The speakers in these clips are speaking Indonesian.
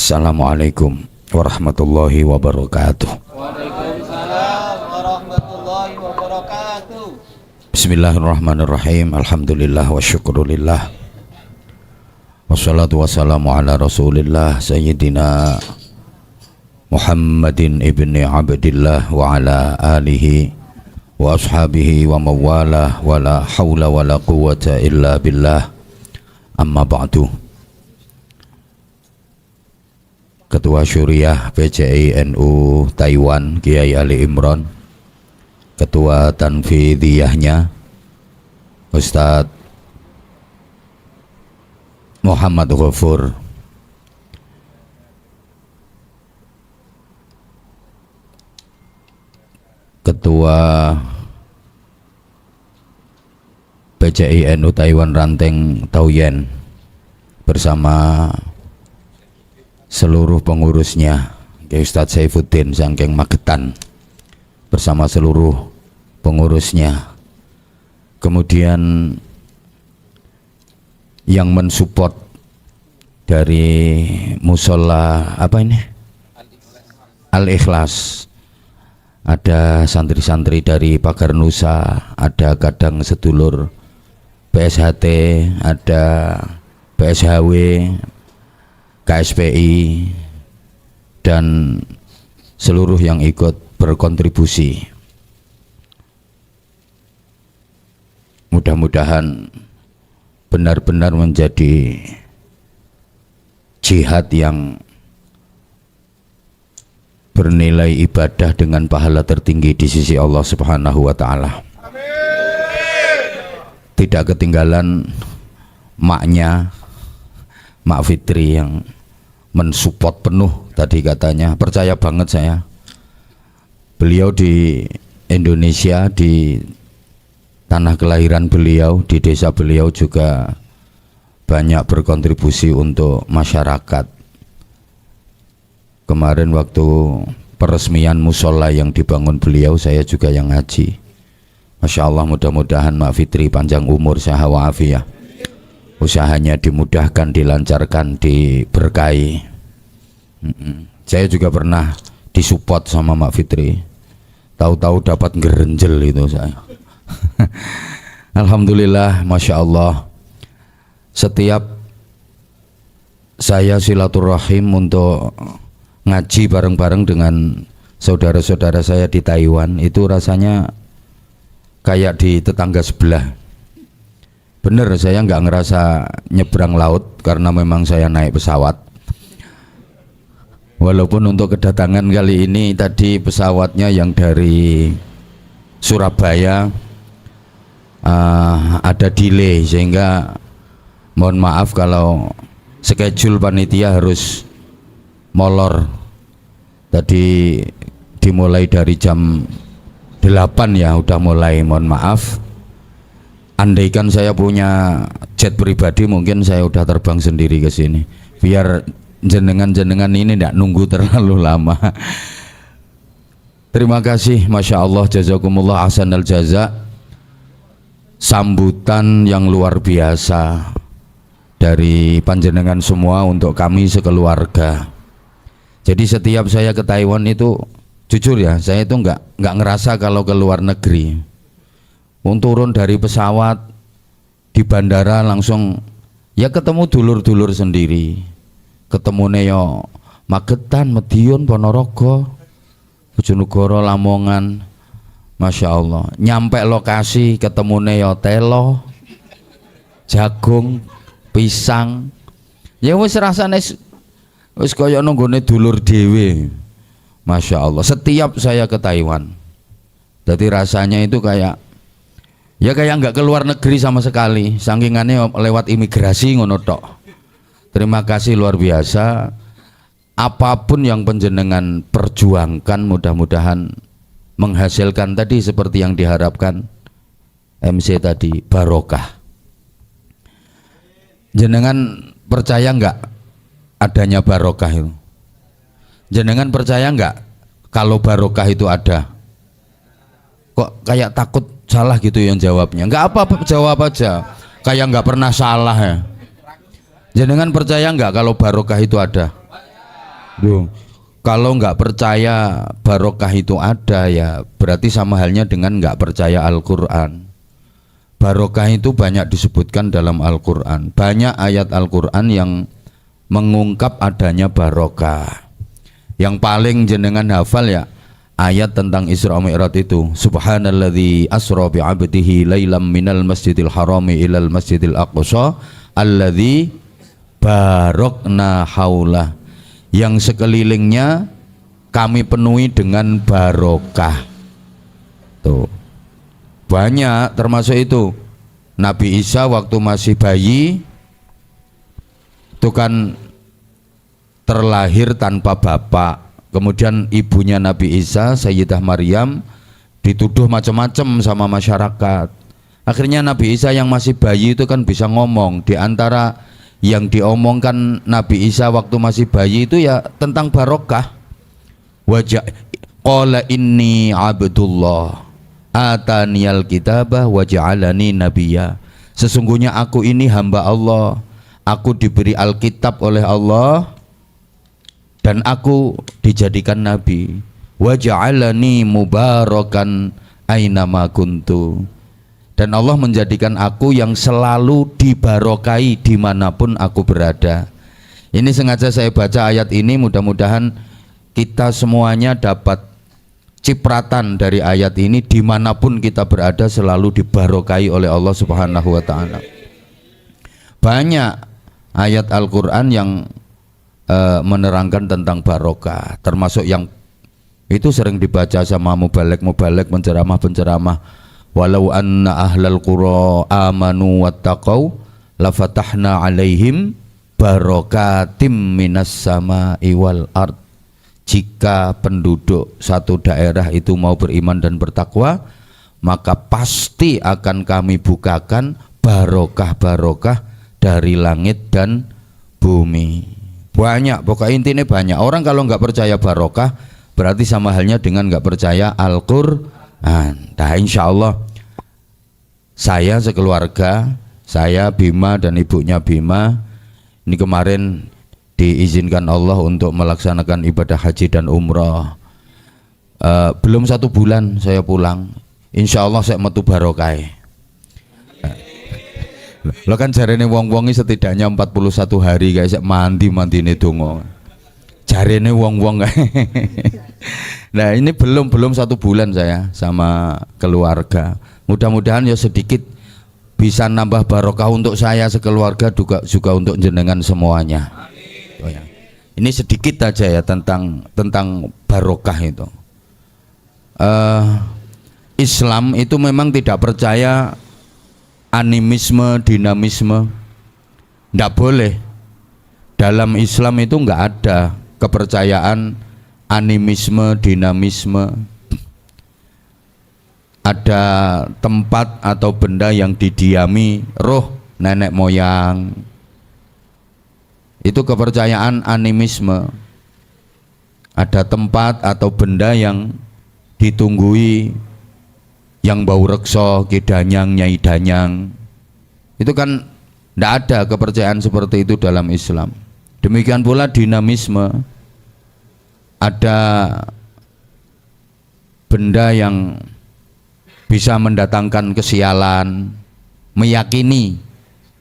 Assalamualaikum warahmatullahi wabarakatuh. Waalaikumsalam warahmatullahi wabarakatuh. Bismillahirrahmanirrahim. Alhamdulillah wa syukurillah. Wassalatu wassalamu ala rasulillah Sayyidina Muhammadin ibni Abdillah wa ala alihi wa ashabihi wa mawalah wa la hawla wa la quwwata illa billah. Amma ba'du. Ketua Syuriah PCI NU Taiwan Kiai Ali Imron, Ketua Tanfidiyahnya Ustadz Muhammad Ghafur, Ketua PCI NU Taiwan Ranteng Taoyuan bersama seluruh pengurusnya, Ustadz Saifuddin Sangkeng Magetan bersama seluruh pengurusnya, kemudian yang mensupport dari musola apa ini Al-Ikhlas, ada santri-santri dari Pagar Nusa, ada kadang sedulur PSHT, ada PSHW, KSPI, dan seluruh yang ikut berkontribusi. Mudah-mudahan benar-benar menjadi jihad yang bernilai ibadah dengan pahala tertinggi di sisi Allah Subhanahu wa Ta'ala. Tidak ketinggalan maknya Mak Fitri yang mensupport penuh tadi katanya, percaya banget saya. Beliau di Indonesia, di tanah kelahiran beliau, di desa beliau juga banyak berkontribusi untuk masyarakat. Kemarin waktu peresmian musola yang dibangun beliau, saya juga yang ngaji. Masya Allah, mudah-mudahan Mak Fitri panjang umur, sehat wa'afiyah, usahanya dimudahkan, dilancarkan, diberkahi. Saya juga pernah disupport sama Mak Fitri, tahu-tahu dapat ngerenjel itu saya. Alhamdulillah, Masya Allah. Setiap saya silaturahim untuk ngaji bareng-bareng dengan saudara-saudara saya di Taiwan, itu rasanya kayak di tetangga sebelah. Bener, saya nggak ngerasa nyebrang laut karena memang saya naik pesawat. Walaupun untuk kedatangan kali ini tadi pesawatnya yang dari Surabaya ada delay, sehingga mohon maaf kalau schedule panitia harus molor. Tadi dimulai dari jam 8 ya, udah mulai, mohon maaf. Andaikan saya punya jet pribadi, mungkin saya udah terbang sendiri ke sini, biar jenengan-jenengan ini tidak nunggu terlalu lama. Terima kasih, Masya Allah, jazakumullah ahsanal jaza. Sambutan yang luar biasa dari panjenengan semua untuk kami sekeluarga. Jadi setiap saya ke Taiwan itu, jujur ya, saya itu nggak ngerasa kalau ke luar negeri. Turun dari pesawat di bandara langsung ya ketemu dulur-dulur sendiri, ketemu Neo Magetan, Medion, Ponorogo, Bojonegoro, Lamongan. Masya Allah, nyampe lokasi ketemu Neo telo, jagung, pisang, ya wis rasane wis kaya nunggone dulur dhewe. Masya Allah, setiap saya ke Taiwan, jadi rasanya itu kayak nggak keluar negeri sama sekali, sangkingannya lewat imigrasi ngono tok. Terima kasih luar biasa. Apapun yang panjenengan perjuangkan, mudah-mudahan menghasilkan tadi seperti yang diharapkan MC tadi, barokah. Jenengan percaya nggak adanya barokah itu? Jenengan percaya nggak kalau barokah itu ada? Kok kayak takut salah gitu yang jawabnya? Nggak apa-apa, jawab aja kayak nggak pernah salah ya. Jenengan percaya nggak kalau barokah itu ada? Duh, kalau nggak percaya barokah itu ada ya berarti sama halnya dengan nggak percaya Al-Quran. Barokah itu banyak disebutkan dalam Al-Quran. Banyak ayat Al-Quran yang mengungkap adanya barokah. Yang paling jenengan hafal ya ayat tentang Isra Mi'raj itu. Subhanalladzi asra bi 'abdihi lailam minal masjidil harami ilal masjidil aqsa alladzi barokna haulah. Yang sekelilingnya kami penuhi dengan barokah. Tuh. Banyak termasuk itu Nabi Isa waktu masih bayi itu kan terlahir tanpa bapak, kemudian ibunya Nabi Isa Sayyidah Maryam dituduh macam-macam sama masyarakat. Akhirnya Nabi Isa yang masih bayi itu kan bisa ngomong. Di antara yang diomongkan Nabi Isa waktu masih bayi itu ya tentang barokah. Wajah qala inni abdullah ataniyal kitabah wa ja'alani nabiyya. Sesungguhnya aku ini hamba Allah, aku diberi Alkitab oleh Allah dan aku dijadikan nabi. Wa ja'alani mubarakan ainama kuntu. Dan Allah menjadikan aku yang selalu dibarokai dimanapun aku berada. Ini sengaja saya baca ayat ini, mudah-mudahan kita semuanya dapat cipratan dari ayat ini, dimanapun kita berada selalu dibarokai oleh Allah Subhanahu wa ta'ala. Banyak ayat Al-Quran yang menerangkan tentang barokah, termasuk yang itu sering dibaca sama mubalek penceramah. Walau anna ahlal qura amanu wattaqau lafatahna alaihim barokatim minas sama'i wal ard. Jika penduduk satu daerah itu mau beriman dan bertakwa, maka pasti akan kami bukakan barokah-barokah dari langit dan bumi. Banyak, pokoknya intinya banyak. Orang kalau nggak percaya barokah berarti sama halnya dengan nggak percaya Al-Quran. Nah, insya Allah saya sekeluarga, saya Bima dan ibunya Bima ini kemarin diizinkan Allah untuk melaksanakan ibadah haji dan umrah. Belum 1 bulan saya pulang, insya Allah saya metu barokah. Lo kan jarene wong-wongi setidaknya 41 hari guys, mandi-mandine donga. Jarene wong-wong. Nah ini belum 1 bulan saya sama keluarga. Mudah-mudahan ya sedikit bisa nambah barokah untuk saya sekeluarga, juga untuk jenengan semuanya. Oh ya. Ini sedikit aja ya tentang barokah itu. Islam itu memang tidak percaya animisme, dinamisme. Tidak boleh. Dalam Islam itu nggak ada kepercayaan animisme, dinamisme. Ada tempat atau benda yang didiami roh nenek moyang. Itu kepercayaan animisme. Ada tempat atau benda yang ditunggui, yang bau rekso, kidanyang, nyai danyang. Itu kan tidak ada kepercayaan seperti itu dalam Islam. Demikian pula dinamisme. Ada benda yang bisa mendatangkan kesialan, meyakini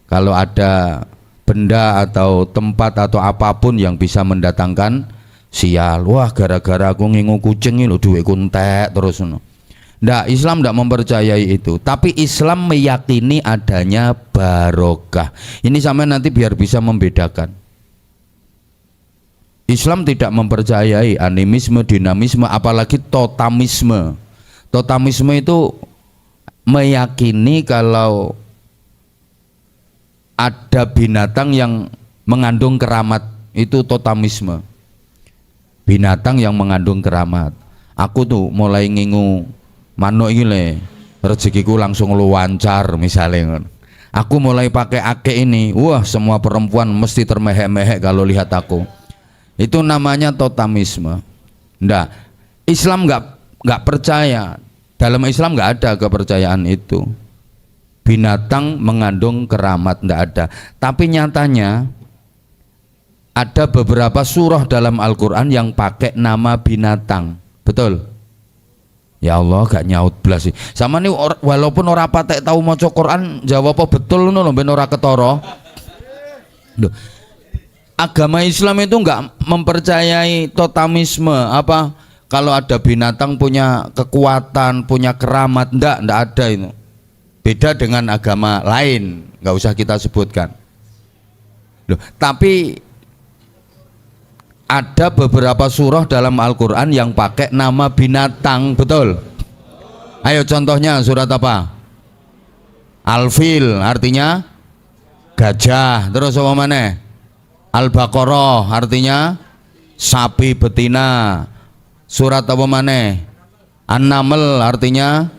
kalau ada benda atau tempat atau apapun yang bisa mendatangkan sial. Wah, gara-gara aku ngingu kucing ini duwe kuntek terus. Nggak, Islam tidak mempercayai itu. Tapi Islam meyakini adanya barokah. Ini sampai nanti biar bisa membedakan. Islam tidak mempercayai animisme, dinamisme, apalagi totamisme. Totamisme itu meyakini kalau ada binatang yang mengandung keramat, itu totamisme. Binatang yang mengandung keramat. Aku tuh mulai ngingu manuk iki le, rezekiku langsung luancar misalnya. Aku mulai pakai ake ini, wah semua perempuan mesti termehek-mehek kalau lihat aku. Itu namanya totamisme. Nggak, Islam nggak percaya. Dalam Islam nggak ada kepercayaan itu. Binatang mengandung keramat, nggak ada. Tapi nyatanya ada beberapa surah dalam Al-Quran yang pakai nama binatang, betul? Ya Allah, gak nyaut belas sih. Sama nih walaupun ora patek tahu maca Quran, jawab apa betul ngono ben ora ketara. Loh, agama Islam itu nggak mempercayai totemisme apa kalau ada binatang punya kekuatan, punya keramat, ndak ada itu. Beda dengan agama lain, nggak usah kita sebutkan. Loh, tapi ada beberapa surah dalam Al-Quran yang pakai nama binatang, betul? Ayo contohnya surat apa? Al-Fil artinya gajah, terus apa mana? Al-Baqarah artinya sapi betina. Surat apa mana? An-Naml artinya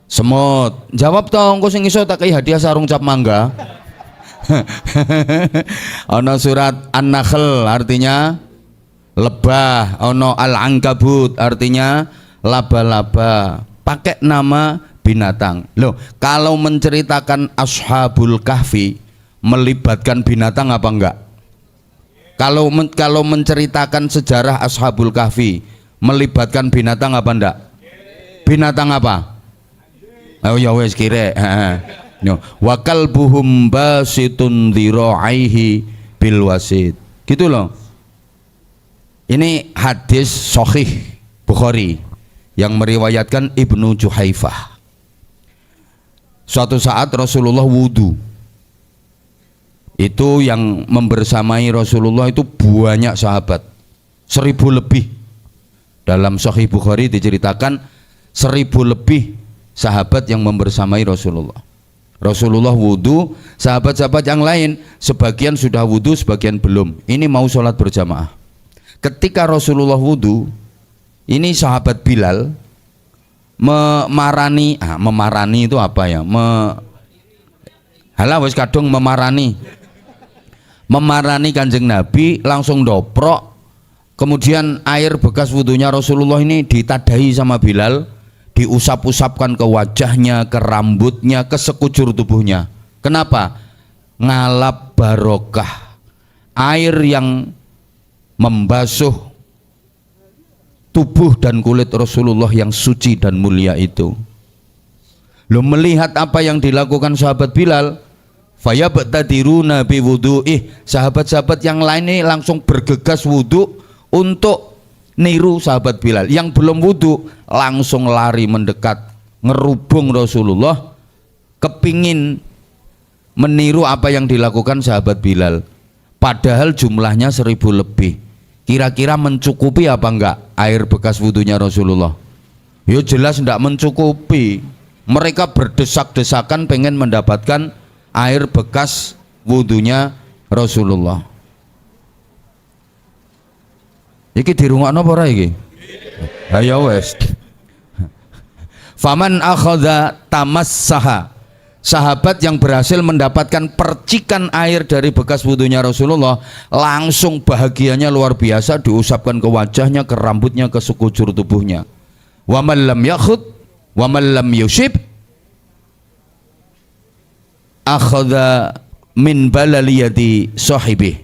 semut. Jawab toh, engko sing iso tak kei hadiah sarung cap mangga. Ono surat An-Nakhl artinya lebah, ono Al-Ankabut artinya laba-laba, pakai nama binatang. Loh, kalau menceritakan Ashabul Kahfi melibatkan binatang apa enggak? Kalau menceritakan sejarah Ashabul Kahfi melibatkan binatang apa enggak? Binatang apa? Oh ya wes kire. No. Wa kalbuhum basitun dhira'aihi bil wasid. Gitu loh. Ini hadis sahih Bukhari yang meriwayatkan Ibnu Juhaifah. Suatu saat Rasulullah wudu. Itu yang membersamai Rasulullah itu banyak sahabat, 1000 lebih. Dalam Sahih Bukhari diceritakan 1000 lebih sahabat yang membersamai Rasulullah. Rasulullah wudu, sahabat-sahabat yang lain sebagian sudah wudu, sebagian belum. Ini mau sholat berjamaah. Ketika Rasulullah wudu, ini sahabat Bilal memarani itu apa ya? Halah wis kadung memarani Kanjeng Nabi, langsung doprok. Kemudian air bekas wudunya Rasulullah ini ditadahi sama Bilal, diusap-usapkan ke wajahnya, ke rambutnya, ke sekujur tubuhnya. Kenapa? Ngalap barokah. Air yang membasuh tubuh dan kulit Rasulullah yang suci dan mulia itu. Lo melihat apa yang dilakukan sahabat Bilal, fayabtadiruna bi wudu'ih. Sahabat-sahabat yang lain ini langsung bergegas wudu untuk niru sahabat Bilal. Yang belum wudu langsung lari mendekat, ngerubung Rasulullah, kepingin meniru apa yang dilakukan sahabat Bilal. Padahal jumlahnya 1000 lebih. Kira-kira mencukupi apa enggak air bekas wudunya Rasulullah? Ya jelas enggak mencukupi. Mereka berdesak-desakan pengen mendapatkan air bekas wudunya Rasulullah. Iki dirungokno apa ora iki? Ayo wes. Faman akhadha tamassaha. Sahabat yang berhasil mendapatkan percikan air dari bekas wudunya Rasulullah langsung bahagianya luar biasa, diusapkan ke wajahnya, ke rambutnya, ke sekujur tubuhnya. Wa man lam yakhud wa man lam yushib akhadha min balaliyati sahibi.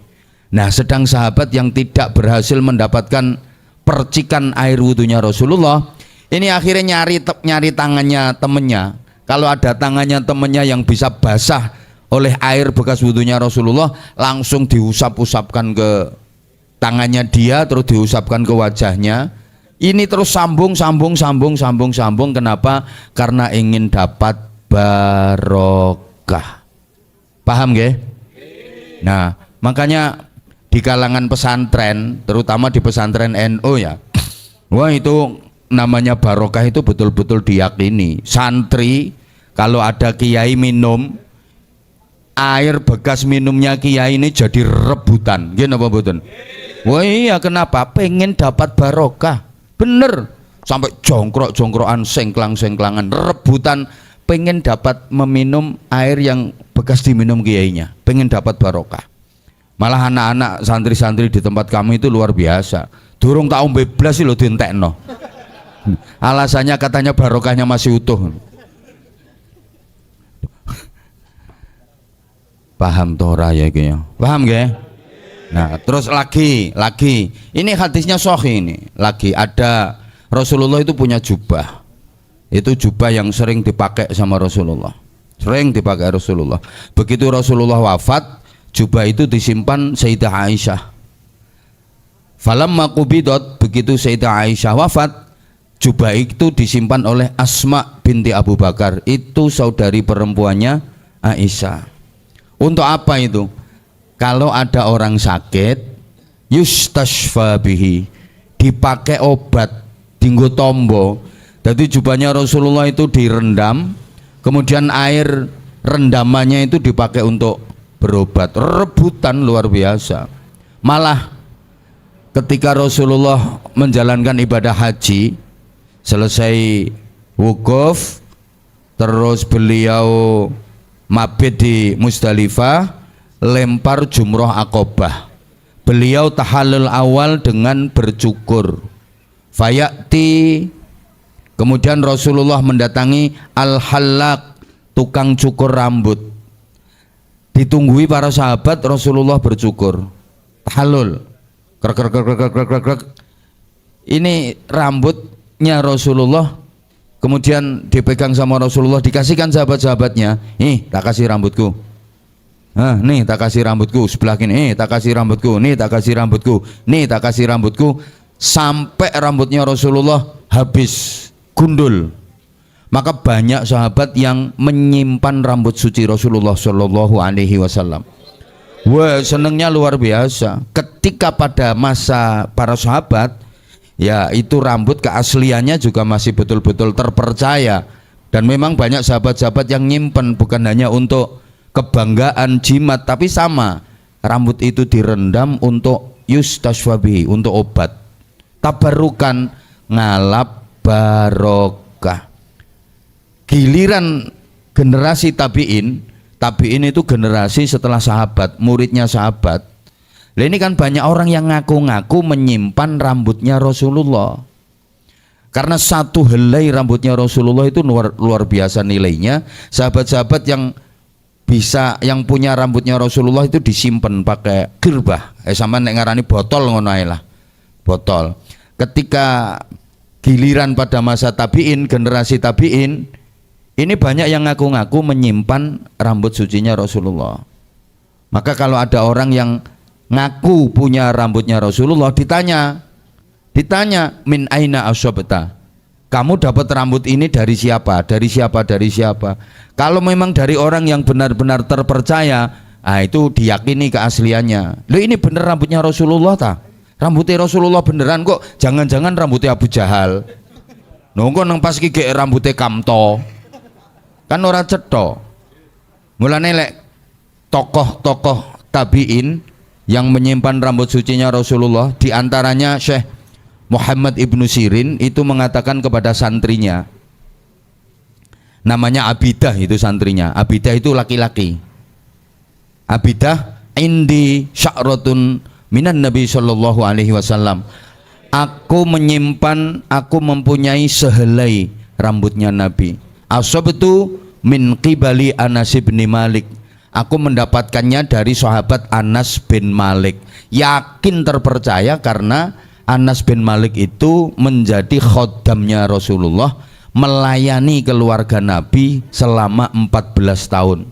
Nah, sedang sahabat yang tidak berhasil mendapatkan percikan air wudunya Rasulullah, ini akhirnya nyari tangannya temennya. Kalau ada tangannya temennya yang bisa basah oleh air bekas wudunya Rasulullah, langsung diusap-usapkan ke tangannya dia, terus diusapkan ke wajahnya. Ini terus sambung. Kenapa? Karena ingin dapat barokah. Paham nggih? Nah, makanya di kalangan pesantren, terutama di pesantren NU ya, wah itu namanya barokah itu betul-betul diyakini. Santri kalau ada kiai minum, air bekas minumnya kiai ini jadi rebutan. Gini apa betul? Wah iya, kenapa? Pengen dapat barokah. Bener. Sampai jongkrok-jongkrokan, sengklang-sengklangan, rebutan, pengen dapat meminum air yang bekas diminum kiainya, pengen dapat barokah. Malah anak-anak santri-santri di tempat kami itu luar biasa. Durung tak ombe blas sih lo dientekno. Alasannya katanya barokahnya masih utuh. Paham tora ya kayaknya? Paham gak? Nah, terus lagi, ini hadisnya sahih ini. Lagi ada Rasulullah itu punya jubah. Itu jubah yang sering dipakai sama Rasulullah. Sering dipakai Rasulullah. Begitu Rasulullah wafat, jubah itu disimpan Sayyidah Aisyah. Falamma qubidat, begitu Sayyidah Aisyah wafat, jubah itu disimpan oleh Asma binti Abu Bakar. Itu saudari perempuannya Aisyah. Untuk apa itu? Kalau ada orang sakit, yustashfa bihi, dipakai obat, dinggo tombo. Jadi jubahnya Rasulullah itu direndam, kemudian air rendamannya itu dipakai untuk berobat. Rebutan luar biasa. Malah ketika Rasulullah menjalankan ibadah haji, selesai wukuf, terus beliau mabit di Musdalifah, lempar jumroh Aqobah. Beliau tahallul awal dengan bercukur. Fayati, kemudian Rasulullah mendatangi al-hallaq, tukang cukur rambut. Ditunggui para sahabat, Rasulullah bercukur. Tahallul. Krek krek krek krek krek krek krek. Ini rambutnya Rasulullah, kemudian dipegang sama Rasulullah, dikasihkan sahabat-sahabatnya. Tak kasih rambutku. Nih tak kasih rambutku, sebelah kini, tak kasih rambutku, nih tak kasih rambutku, nih tak kasih rambutku, sampai rambutnya Rasulullah habis gundul. Maka banyak sahabat yang menyimpan rambut suci Rasulullah Shallallahu Alaihi Wasallam. Wah, senengnya luar biasa. Ketika pada masa para sahabat, ya itu rambut keasliannya juga masih betul-betul terpercaya, dan memang banyak sahabat-sahabat yang nyimpen, bukan hanya untuk kebanggaan jimat, tapi sama rambut itu direndam untuk yustashwabi, untuk obat, tabarukan, ngalap barokah. Giliran generasi tabiin itu generasi setelah sahabat, muridnya sahabat. Nah, ini kan banyak orang yang ngaku-ngaku menyimpan rambutnya Rasulullah, karena satu helai rambutnya Rasulullah itu luar biasa nilainya. Sahabat-sahabat yang punya rambutnya Rasulullah itu disimpan pakai girbah, sama nek ngarani botol ngono ae lah, botol. Ketika giliran pada masa tabiin, generasi tabiin, ini banyak yang ngaku-ngaku menyimpan rambut sucinya Rasulullah. Maka kalau ada orang yang ngaku punya rambutnya Rasulullah, ditanya min aina asyabta, kamu dapat rambut ini dari siapa? Dari siapa? Dari siapa? Kalau memang dari orang yang benar-benar terpercaya, itu diyakini keasliannya. Loh, ini bener rambutnya Rasulullah ta? Rambutnya Rasulullah beneran kok? Jangan-jangan rambutnya Abu Jahal. Nunggu nang pas kiki rambutnya Kamto. Kan ora cetha. Mulane lek tokoh-tokoh tabiin yang menyimpan rambut sucinya Rasulullah, diantaranya Syekh Muhammad Ibnu Sirin itu mengatakan kepada santrinya, namanya Abidah, itu santrinya. Abidah itu laki-laki. Abidah, indi sya'ratun minan Nabi Sallallahu Alaihi Wasallam. Aku mempunyai sehelai rambutnya Nabi. Asabtu min qibali Anas bin Malik. Aku mendapatkannya dari sahabat Anas bin Malik. Yakin terpercaya karena Anas bin Malik itu menjadi khodamnya Rasulullah, melayani keluarga Nabi selama 14 tahun.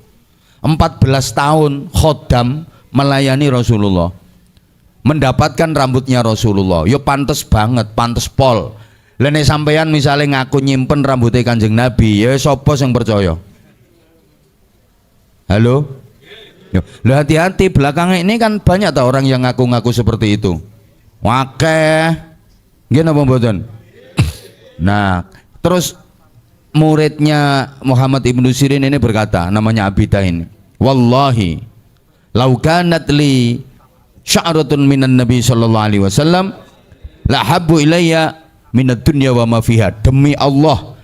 14 tahun khodam melayani Rasulullah, mendapatkan rambutnya Rasulullah. Yo pantes banget, pantes pol. Lene sampeyan misalnya ngaku nyimpen rambutnya Kanjeng Nabi, ya sapa yang percaya? Halo? Yo, hati-hati, belakangnya ini kan banyak tak orang yang ngaku-ngaku seperti itu. Wakeh, gini apa mboten? Nah, terus muridnya Muhammad Ibnu Sirin ini berkata, namanya Abidah ini, wallahi lau kanat li sya'ratun minan Nabi sallallahu alaihi wasallam la habbu ilayya minad dunya wa ma fiha. Demi Allah,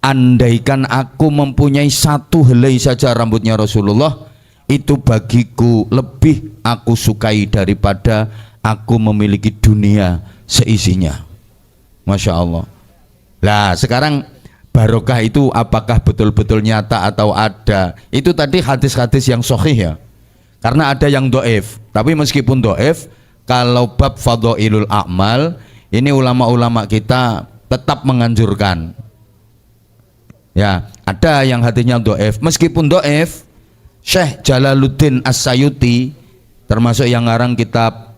andaikan aku mempunyai satu helai saja rambutnya Rasulullah, itu bagiku lebih aku sukai daripada aku memiliki dunia seisinya. Masya Allah. Lah sekarang barokah itu apakah betul-betul nyata atau ada? Itu tadi hadis-hadis yang sahih ya. Karena ada yang do'if, tapi meskipun do'if, kalau bab fadhailul a'mal ini ulama-ulama kita tetap menganjurkan. Ya, ada yang hatinya do'if, meskipun do'if, Syekh Jalaluddin As-Sayuti termasuk yang ngarang kitab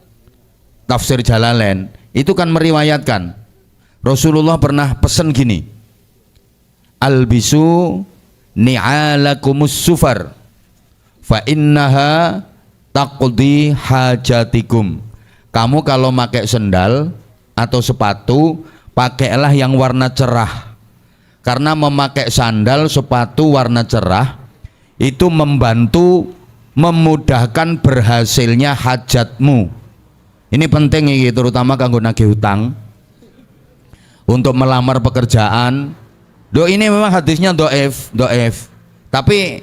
Tafsir Jalalain itu kan meriwayatkan Rasulullah pernah pesan gini, albisu ni'alakumus sufar fa innaha taqdi hajatikum. Kamu kalau pakai sendal atau sepatu, pakailah yang warna cerah. Karena memakai sandal, sepatu warna cerah itu membantu memudahkan berhasilnya hajatmu. Ini penting ini, terutama kanggo nagih hutang. Untuk melamar pekerjaan. Ini memang hadisnya do'if. Tapi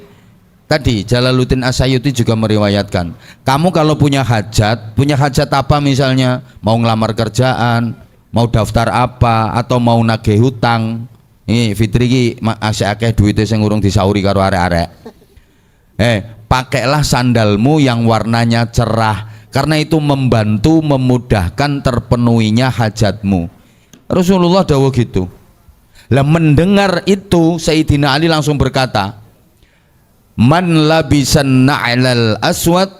tadi Jalaluddin As-Sayuti juga meriwayatkan, kamu kalau punya hajat apa misalnya, mau ngelamar kerjaan, mau daftar apa, atau mau nagih hutang. Ini Fitri ki asik akeh duite sing urung disauri karo arek-arek. Pakailah sandalmu yang warnanya cerah, karena itu membantu memudahkan terpenuhinya hajatmu. Rasulullah dawuh gitu. Lah mendengar itu Sayyidina Ali langsung berkata, man labisan na'lal aswad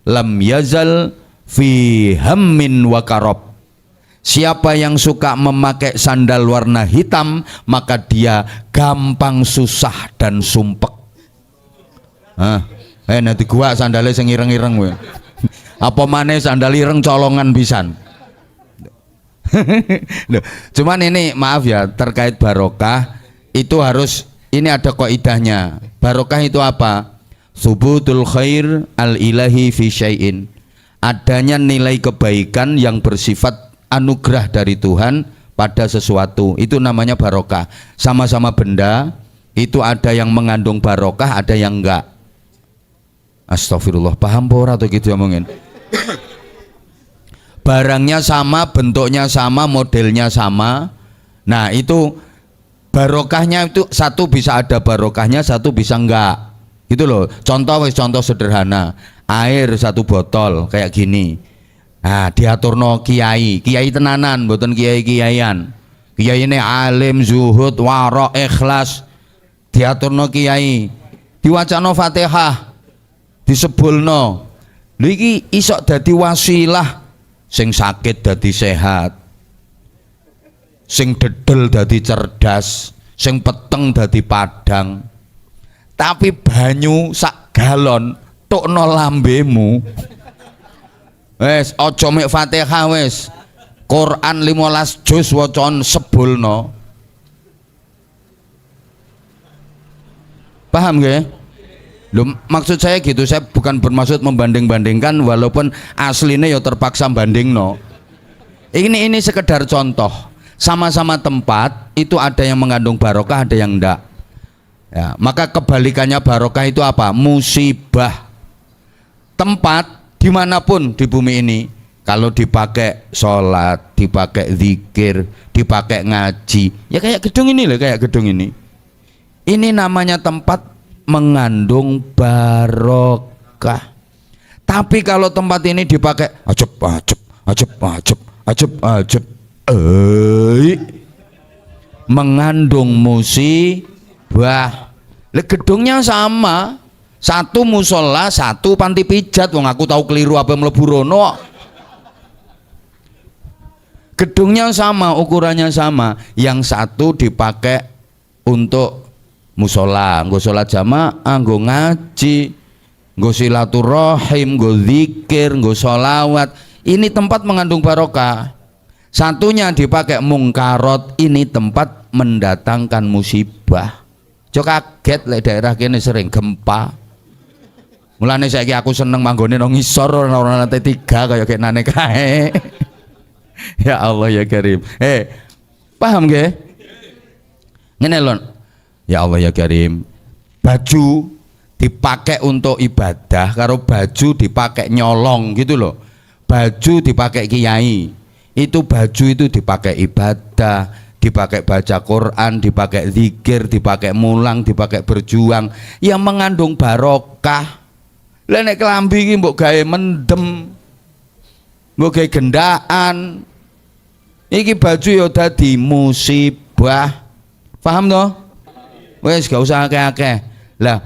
lam yazal fi hammin wa karob. Siapa yang suka memakai sandal warna hitam, maka dia gampang susah dan sumpek. Nanti gua sandalnya sing ireng-ireng we. Apa maneh sandal ireng colongan pisan. Cuman ini maaf ya, terkait barokah itu harus, ini ada kaidahnya. Barokah itu apa? Subutul khair al-ilahi fi syai'in. Adanya nilai kebaikan yang bersifat anugerah dari Tuhan pada sesuatu. Itu namanya barokah. Sama-sama benda, itu ada yang mengandung barokah, ada yang enggak. Astagfirullah, paham ora tuh gitu ngomongin? Barangnya sama, bentuknya sama, modelnya sama. Nah itu barokahnya itu satu bisa ada barokahnya, satu bisa enggak. Gitu loh. Contoh sederhana, air satu botol kayak gini. Nah diaturno kiai tenanan, mboten kiai-kiaian. Kiai ini alim, zuhud, warok, ikhlas. Diaturno kiai, diwacano Fatihah, disebulno. Lha iki isok dadi wasilah. Sing sakit dadi sehat, sing dedel dadi cerdas, sing peteng dadi padang. Tapi banyu sak galon tukno lambemu. Wes aja mek Fatihah wes. Quran 15 juz wacon sebulno. Paham nggih? Loh, maksud saya gitu, saya bukan bermaksud membanding-bandingkan, walaupun aslinya ya terpaksa bandingno. Ini sekedar contoh. Sama-sama tempat itu ada yang mengandung barokah, ada yang enggak. Ya, maka kebalikannya barokah itu apa? Musibah. Tempat dimanapun di bumi ini, kalau dipakai sholat, dipakai zikir, dipakai ngaji, ya kayak gedung ini loh, kayak gedung ini. Ini namanya tempat mengandung barokah. Tapi kalau tempat ini dipakai ajeb, mengandung musibah. Gedungnya sama, satu musola, satu panti pijat. Wong aku tahu keliru apa mlebu rono. Gedungnya sama, ukurannya sama. Yang satu dipakai untuk musola, nggo sholat jamaah, nggo ngaji, nggo silaturahim, nggo zikir, nggo sholawat. Ini tempat mengandung barokah. Satunya dipakai mungkarot, ini tempat mendatangkan musibah. Jo kaget lek daerah kene sering gempa. Mulane saiki aku seneng manggone nang ngisor ora lantai 3 kaya kenane kae. Ya Allah ya Karim. Paham nggih? Ngene lho. Ya Allah ya Karim, baju dipakai untuk ibadah karo baju dipakai nyolong gitu loh. Baju dipakai kiai, itu baju itu dipakai ibadah, dipakai baca Quran, dipakai zikir, dipakai mulang, dipakai berjuang yang mengandung barokah. Lah nek kelambi iki mbok gawe mendem, mbok gawe gendaan. Iki baju ya dadi musibah. Paham toh? Wes gak usah akeh-akeh. Lah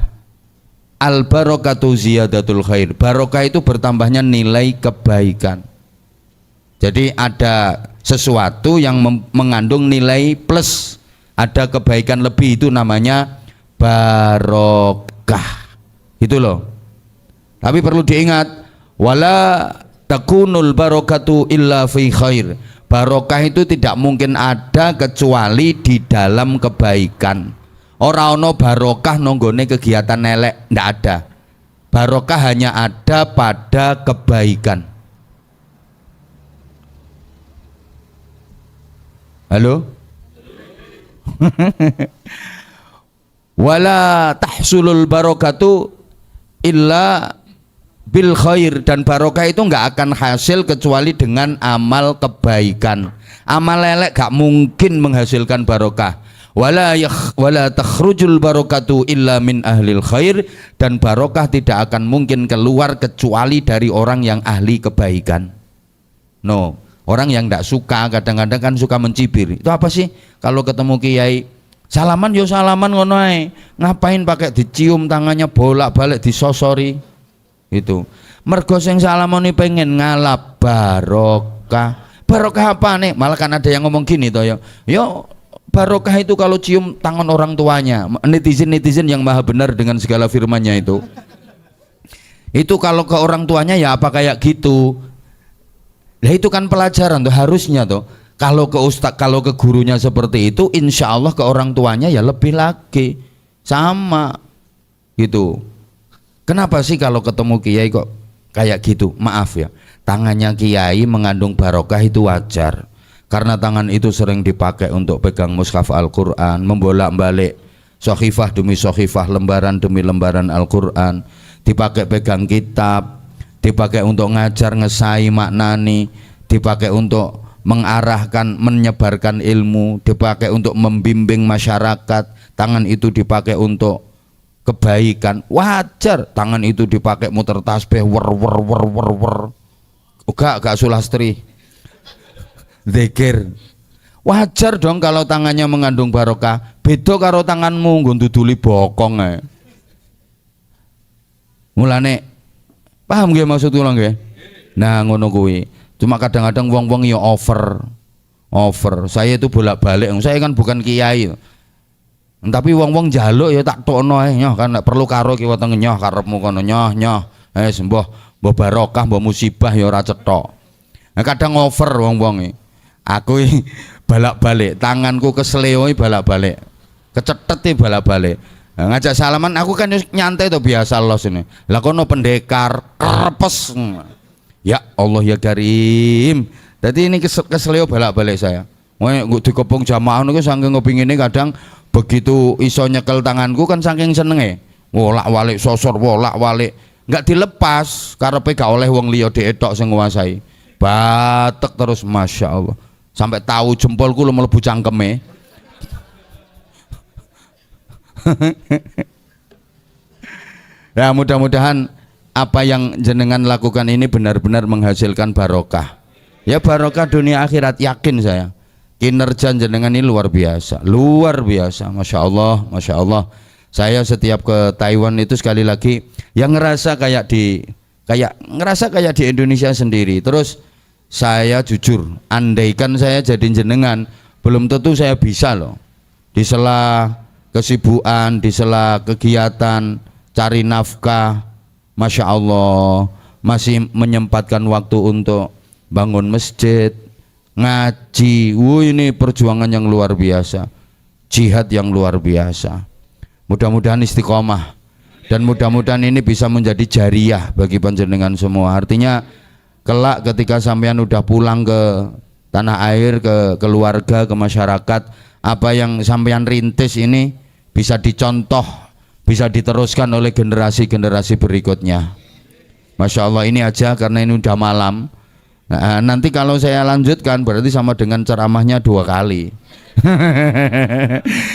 al barakatu ziyadatul khair. Barokah itu bertambahnya nilai kebaikan. Jadi ada sesuatu yang mengandung nilai plus, ada kebaikan lebih, itu namanya barokah. Itu loh. Tapi perlu diingat, wala takunul barakatu illa fi khair. Barokah itu tidak mungkin ada kecuali di dalam kebaikan. Ora ono barokah nonggone kegiatan elek, ndak ada. Barokah hanya ada pada kebaikan. Halo? Wala tahsulul barokatu illa bil khair, dan barokah itu nggak akan hasil kecuali dengan amal kebaikan. Amal elek gak mungkin menghasilkan barokah. Wala takhrujul barokatu illa min ahlil khair, dan barokah tidak akan mungkin keluar kecuali dari orang yang ahli kebaikan. No, orang yang tidak suka kadang-kadang kan suka mencibir. Itu apa sih? Kalau ketemu kiai salaman yo salaman ngono ae. Ngapain pakai dicium tangannya bolak-balik disosori? Itu. Mergo sing salamane pengen ngalap barokah. Barokah apa nih? Malah kan ada yang ngomong gini toh ya. Yo barokah itu kalau cium tangan orang tuanya. Netizen yang maha benar dengan segala firmannya itu kalau ke orang tuanya ya apa kayak gitu. Lah itu kan pelajaran tuh harusnya tuh. Kalau ke ustaz, kalau ke gurunya seperti itu, insya Allah ke orang tuanya ya lebih lagi sama gitu. Kenapa sih kalau ketemu kiai kok kayak gitu? Maaf ya, tangannya kiai mengandung barokah itu wajar. Karena tangan itu sering dipakai untuk pegang mushaf Al-Quran, membolak-balik sohifah demi sohifah, lembaran demi lembaran Al-Quran, dipakai pegang kitab, dipakai untuk ngajar ngesai maknani, dipakai untuk mengarahkan, menyebarkan ilmu, dipakai untuk membimbing masyarakat. Tangan itu dipakai untuk kebaikan, wajar. Tangan itu dipakai muter tasbih, wer. Gak sulastri zikir, wajar dong kalau tangannya mengandung barokah. Beda karo tanganmu ngunduduli bokong ae. Mulane paham nggih maksud kula nggih? Nah ngono kuwi. Cuma kadang-kadang wong-wong ya over. Saya itu bolak-balik, saya kan bukan kiai. Tapi wong-wong njaluk ya tak tokno ae, nyoh kan perlu karo kiwa teng nyoh karepmu kono nyoh. Mbah barokah, mbah musibah ya ora cetok. Nah, kadang over wong-wong. Aku balak-balik, tanganku kesleo balak-balik, kecetet balak-balik. Nah, ngajak salaman aku kan nyantai tuh biasa los ini. Lah kono pendekar kerpes. Ya Allah ya Karim. Jadi ini kesleo balak-balik saya. Nggo dikepung jamaah niku saking ngepingine kadang begitu iso nyekel tanganku kan saking senenge. Wolak-walik sosor wolak-walik. Enggak dilepas karepe gak oleh wong liya dietok sing nguasai. Batek terus Masya Allah. Sampai tahu jempolku lo melebu cangkeme. Ya mudah-mudahan apa yang jenengan lakukan ini benar-benar menghasilkan barokah. Ya barokah dunia akhirat, yakin saya. Kinerja jenengan ini luar biasa, Masya Allah, Masya Allah. Saya setiap ke Taiwan itu sekali lagi yang ngerasa kayak di Indonesia sendiri. Terus saya jujur, andaikan saya jadi jenengan, belum tentu saya bisa loh. Di sela kesibukan, di sela kegiatan, cari nafkah, Masya Allah, masih menyempatkan waktu untuk bangun masjid, ngaji. Ini perjuangan yang luar biasa, jihad yang luar biasa. Mudah-mudahan istiqomah, dan mudah-mudahan ini bisa menjadi jariah bagi panjenengan semua. Artinya kelak ketika sampean udah pulang ke tanah air, ke keluarga, ke masyarakat, apa yang sampean rintis ini bisa dicontoh, bisa diteruskan oleh generasi-generasi berikutnya. Masya Allah, ini aja karena ini udah malam. Nah, nanti kalau saya lanjutkan berarti sama dengan ceramahnya 2 kali.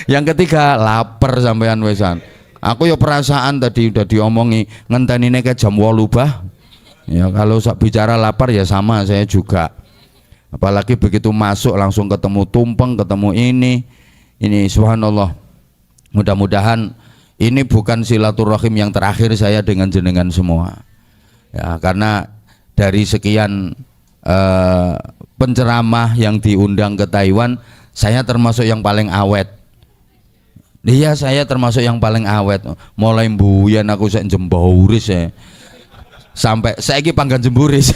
Yang ketiga lapar sampean wesan. Aku ya perasaan tadi udah diomongi ngentenine ke jam 8 bah. Ya kalau bicara lapar ya sama saya juga. Apalagi begitu masuk langsung ketemu tumpeng, ketemu ini subhanallah. Mudah-mudahan ini bukan silaturahim yang terakhir saya dengan jenengan semua. Ya, karena dari sekian penceramah yang diundang ke Taiwan, saya termasuk yang paling awet. Iya, saya termasuk yang paling awet. Mulai mbuyan aku sak jemburis ya. Sampai saiki panggan jemburis.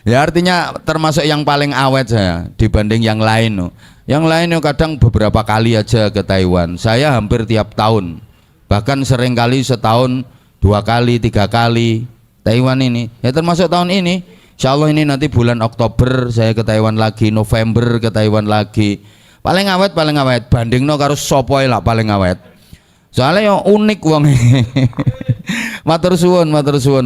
Ya artinya termasuk yang paling awet saya dibanding yang lain. Yang lain kadang beberapa kali aja ke Taiwan. Saya hampir tiap tahun. Bahkan sering kali setahun 2 kali, 3 kali Taiwan ini. Ya termasuk tahun ini. Insya Allah ini nanti bulan Oktober saya ke Taiwan lagi, November ke Taiwan lagi. Paling awet bandingno karo sopoi lah paling awet. Soalnya yang unik wong. Matur suwun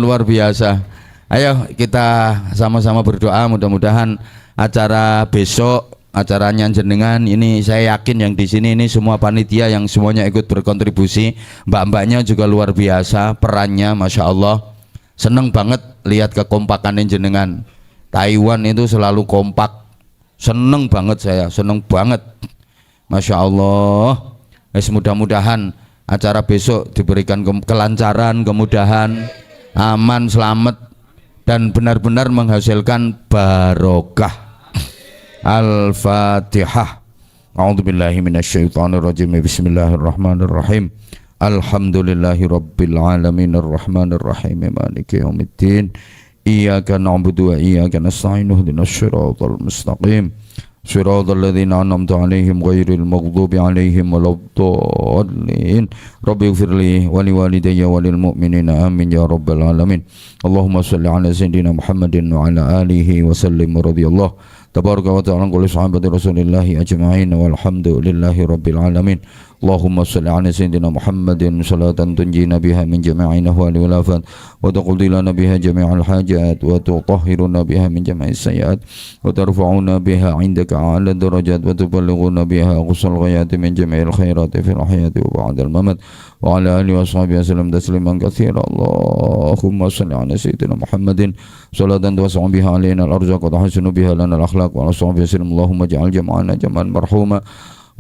luar biasa. Ayo kita sama-sama berdoa mudah-mudahan acara besok, acaranya jenengan ini saya yakin yang di sini ini semua panitia yang semuanya ikut berkontribusi, mbak-mbaknya juga luar biasa perannya, masya Allah. Seneng banget lihat kekompakan jenengan. Taiwan itu selalu kompak. Seneng banget saya, seneng banget, masya Allah. Mudah-mudahan acara besok diberikan kelancaran, kemudahan, aman, selamat, dan benar-benar menghasilkan barokah. Al-Fatihah. A'udzubillahi minasyaitonirrajim. Bismillahirrahmanirrahim. Alhamdulillahi rabbil alamin arrahmanir rahim maliki yaumiddin. Iyyaka na'budu wa iyyaka nasta'in ihdinas siratal mustaqim siratal ladzina an'amta 'alaihim ghairil maghdubi 'alaihim waladdallin. Rabbi ighfirli wa liwalidayya wa lil mu'minina amin ya rabbal alamin. Allahumma shalli 'ala sayyidina Muhammadin wa 'ala alihi wa sallim radhiyallahu tabaraka wa ta'ala kulli sahabati rasulillahi ajma'in walhamdulillahi rabbil alamin. Allahumma salli ala sayyidina Muhammadin salatan tunjina biha min jami'i nahwali wal afat wa taqdi lana biha jami'al hajat wa tutahhiruna biha min jami'is sayyi'at wa tarfa'una biha 'indaka 'ala darajat wa tuballighuna biha aqsal ghayati min jami'il khairati fil hayati wa ba'dal mamat wa ala alihi wa sahbihi wasallam tasliman katsiran. Allahumma salli ala sayyidina Muhammadin salatan tuwasi'u biha alaina al-arzaq wa tahsinu biha lana al-akhlaq wa ala sahbihi wasallam. Allahumma ij'al jam'ana jam'an marhuma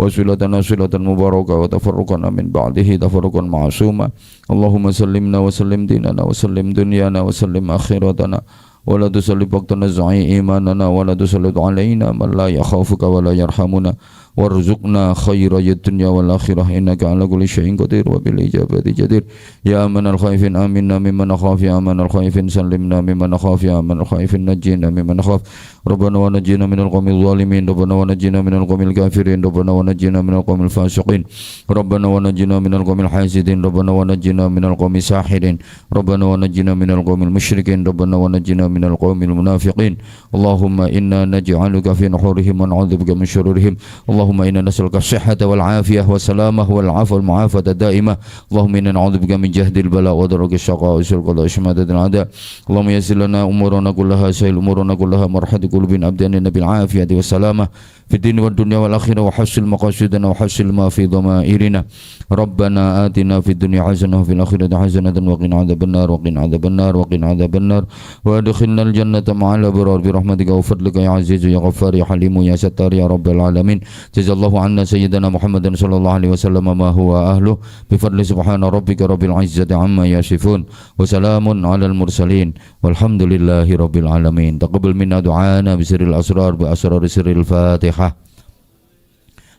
وسلتنا سلة مباركة وتفرقنا من بعده تفرقا معصوما. اللهم سلمنا وسلم ديننا وسلم دنيانا وسلم آخرتنا ولا تسلط وقتنا زعي إيماننا ولا تسلط علينا من لا يخافك ولا يرحمنا وارزقنا خير الدنيا والآخرة إنك على كل شيء قدير وبالإجابة جدير. يا أمن الخائفين آمنا ممن نخاف، يا أمن الخائفين سلمنا ممن نخاف، يا أمن الخائفين نجينا ممن نخاف. ربنا ونجينا من القوم الظالمين، ربنا ونجينا من القوم الكافرين، ربنا ونجينا من القوم الفاسقين، ربنا ونجينا من القوم الحاسدين، ربنا ونجينا من القوم الساحرين، ربنا ونجينا من القوم المشركين، ربنا ونجينا من القوم المنافقين. اللهم إنا نجعلك في نحورهم ونعوذ بك من شرورهم. اللهم إنا نسألك الصحة والعافية والسلامة والعفو والمعافاة الدائمة. اللهم إنا نعوذ بك من جهد البلاء ودرك الشقاء وسوء القضاء وشماتة الأعداء. اللهم يسر لنا أمورنا كلها، سهل أمورنا كلها، مرحة قلوب أبداننا بالعافية والسلامة في الدين والدنيا والآخرة، وحسن مقاصدنا وحسن ما في ضمائرنا. ربنا آتنا في الدنيا حسنة وفي الآخرة حسنة وقنا عذاب النار وقنا عذاب النار وقنا عذاب النار وادخلنا الجنة مع الأبرار برحمتك وفضلك يا عزيز يا غفار يا حليم يا ستار يا رب العالمين. جزا الله عنا سيدنا محمد صلى الله عليه وسلم ما هو أهله بفضل سبحان ربك رب العزة عما يصفون وسلام على المرسلين والحمد لله رب العالمين. تقبل منا دعانا بسر الأسرار بأسرار سر الفاتحة.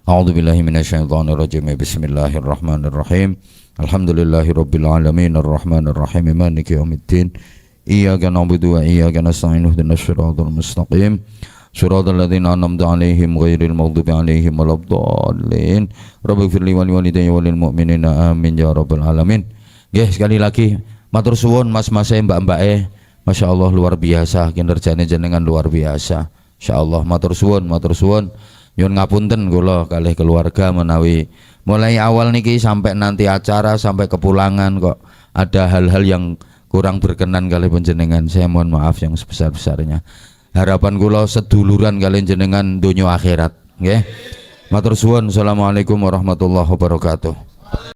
أعوذ بالله من الشيطان الرجيم. بسم الله الرحمن الرحيم. الحمد لله رب العالمين الرحمن الرحيم مالك يوم الدين. إياك نعبد وإياك نستعين اهدنا الصراط المستقيم صراط الذين أنعمت عليهم غير المغضوب عليهم ولا الضالين. رب اغفر لي ولوالدي وللمؤمنين آمين يا رب العالمين. Sekali lagi matur suwun mas-mas mbak-mbak Masya Allah luar biasa kinerjanya jenengan luar biasa. Insya Allah matur suwun Yun ngapunten kula kalih keluarga menawi mulai awal niki sampai nanti acara sampai kepulangan kok ada hal-hal yang kurang berkenan kalih panjenengan. Saya mohon maaf yang sebesar-besarnya. Harapan kula seduluran kalih jenengan donya akhirat nggih. Matur suwun. Assalamualaikum warahmatullahi wabarakatuh.